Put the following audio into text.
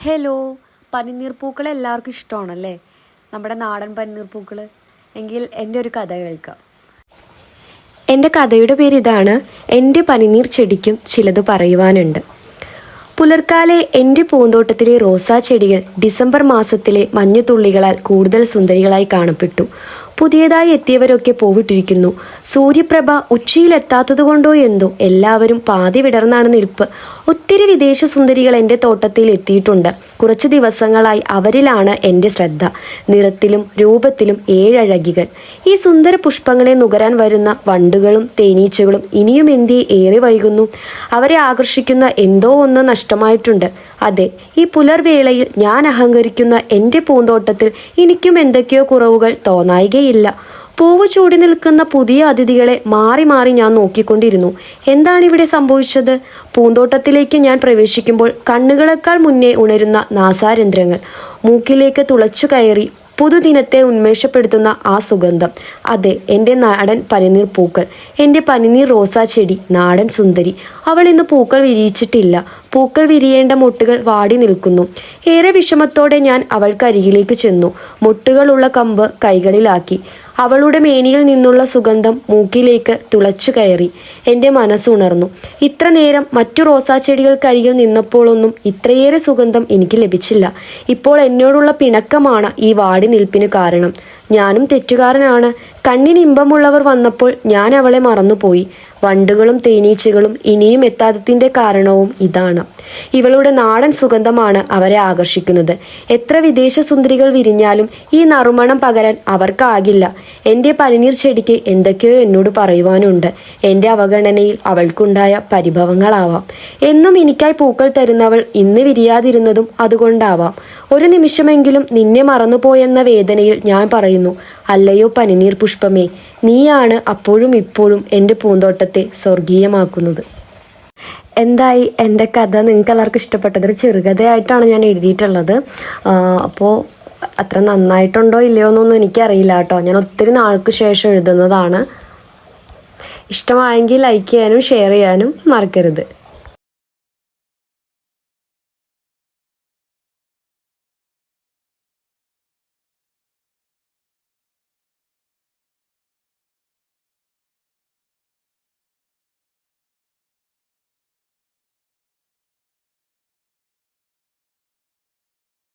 Hello, പനിനീർ പൂക്കൾ എല്ലാവർക്കും ഇഷ്ടമാണല്ലേ? നമ്മുടെ നാടൻ പനിനീർ പൂക്കൾ. എങ്കിൽ എൻ്റെ ഒരു കഥ കേൾക്കാം. എൻ്റെ കഥയുടെ പേര് ഇതാണ്: എൻ്റെ പനിനീർ ചെടിക്കും ചിലത് പറയുവാനുണ്ട്. പുലർക്കാലെ എൻ്റെ പൂന്തോട്ടത്തിലെ റോസാ ചെടികൾ ഡിസംബർ മാസത്തിലെ മഞ്ഞുതുള്ളികളാൽ കൂടുതൽ സുന്ദരികളായി കാണപ്പെട്ടു. പുതിയതായി എത്തിയവരൊക്കെ പോവിട്ടിരിക്കുന്നു. സൂര്യപ്രഭ ഉച്ചിയിലെത്താത്തതുകൊണ്ടോ എന്തോ എല്ലാവരും പാതി വിടർന്നാണ് നിൽപ്പ്. ഒത്തിരി വിദേശ സുന്ദരികൾ എൻ്റെ തോട്ടത്തിൽ എത്തിയിട്ടുണ്ട്. കുറച്ച് ദിവസങ്ങളായി അവരിലാണ് എൻ്റെ ശ്രദ്ധ. നിറത്തിലും രൂപത്തിലും ഏഴഴകികൾ. ഈ സുന്ദര പുഷ്പങ്ങളെ നുകരാൻ വരുന്ന വണ്ടുകളും തേനീച്ചകളും ഇനിയും എന്തേ ഏറെ വൈകുന്നു? അവരെ ആകർഷിക്കുന്ന എന്തോ ഒന്ന് നഷ്ടമായിട്ടുണ്ട്. അതെ, ഈ പുലർവേളയിൽ ഞാൻ അഹങ്കരിക്കുന്ന എൻ്റെ പൂന്തോട്ടത്തിൽ എനിക്കും എന്തൊക്കെയോ കുറവുകൾ തോന്നായികയില്ല. പൂവ് ചൂടി നിൽക്കുന്ന പുതിയ അതിഥികളെ മാറി മാറി ഞാൻ നോക്കിക്കൊണ്ടിരുന്നു. എന്താണിവിടെ സംഭവിച്ചത്? പൂന്തോട്ടത്തിലേക്ക് ഞാൻ പ്രവേശിക്കുമ്പോൾ കണ്ണുകളെക്കാൾ മുന്നേ ഉണരുന്ന നാസാരന്ധ്രങ്ങൾ. മൂക്കിലേക്ക് തുളച്ചു കയറി പുതുദിനത്തെ ഉന്മേഷപ്പെടുത്തുന്ന ആ സുഗന്ധം. അതെ, എൻ്റെ നാടൻ പനിനീർ പൂക്കൾ, എൻ്റെ പനിനീർ റോസാ ചെടി, നാടൻ സുന്ദരി. അവൾ ഇന്ന് പൂക്കൾ വിരിയിച്ചിട്ടില്ല. പൂക്കൾ വിരിയേണ്ട മൊട്ടുകൾ വാടി നിൽക്കുന്നു. ഏറെ വിഷമത്തോടെ ഞാൻ അവൾക്കരികിലേക്ക് ചെന്നു. മൊട്ടുകളുള്ള കമ്പ് കൈകളിലാക്കി. അവളുടെ മേനിയിൽ നിന്നുള്ള സുഗന്ധം മൂക്കിലേക്ക് തുളച്ചു കയറി. എൻ്റെ മനസ്സുണർന്നു. ഇത്ര നേരം മറ്റു റോസാ ചെടികൾക്കരികിൽ നിന്നപ്പോഴൊന്നും ഇത്രയേറെ സുഗന്ധം എനിക്ക് ലഭിച്ചില്ല. ഇപ്പോൾ എന്നോടുള്ള പിണക്കമാണ് ഈ വാടി നിൽപ്പിന് കാരണം. ഞാനും തെറ്റുകാരനാണ്. കണ്ണിന് ഇമ്പമുള്ളവർ വന്നപ്പോൾ ഞാൻ അവളെ മറന്നുപോയി. വണ്ടുകളും തേനീച്ചകളും ഇനിയും എത്താത്തതിൻ്റെ കാരണവും ഇതാണ്. ഇവളുടെ നാടൻ സുഗന്ധമാണ് അവരെ ആകർഷിക്കുന്നത്. എത്ര വിദേശ സുന്ദരികൾ വിരിഞ്ഞാലും ഈ നറുമണം പകരാൻ അവർക്കാകില്ല. എൻ്റെ പനിനീർ ചെടിക്ക് എന്തൊക്കെയോ എന്നോട് പറയുവാനുണ്ട്. എൻ്റെ അവഗണനയിൽ അവൾക്കുണ്ടായ പരിഭവങ്ങളാവാം. എന്നും എനിക്കായി പൂക്കൾ തരുന്നവൾ ഇന്ന് വിരിയാതിരുന്നതും അതുകൊണ്ടാവാം. ഒരു നിമിഷമെങ്കിലും നിന്നെ മറന്നുപോയെന്ന വേദനയിൽ ഞാൻ പറയുന്നു: അല്ലയോ പനിനീർ പുഷ്പമേ, നീയാണ് അപ്പോഴും ഇപ്പോഴും എൻ്റെ പൂന്തോട്ടത്തെ സ്വർഗീയമാക്കുന്നത്. എന്തായി എൻ്റെ കഥ? നിങ്ങൾക്ക് എല്ലാവർക്കും ഇഷ്ടപ്പെട്ടത്? ഒരു ചെറുകഥയായിട്ടാണ് ഞാൻ എഴുതിയിട്ടുള്ളത്. അപ്പോൾ അത്ര നന്നായിട്ടുണ്ടോ ഇല്ലയോ എന്നൊന്നും എനിക്കറിയില്ല കേട്ടോ. ഞാൻ ഒത്തിരി നാൾക്ക് ശേഷം എഴുതുന്നതാണ്. ഇഷ്ടമായെങ്കിൽ ലൈക്ക് ചെയ്യാനും ഷെയർ ചെയ്യാനും മറക്കരുത്.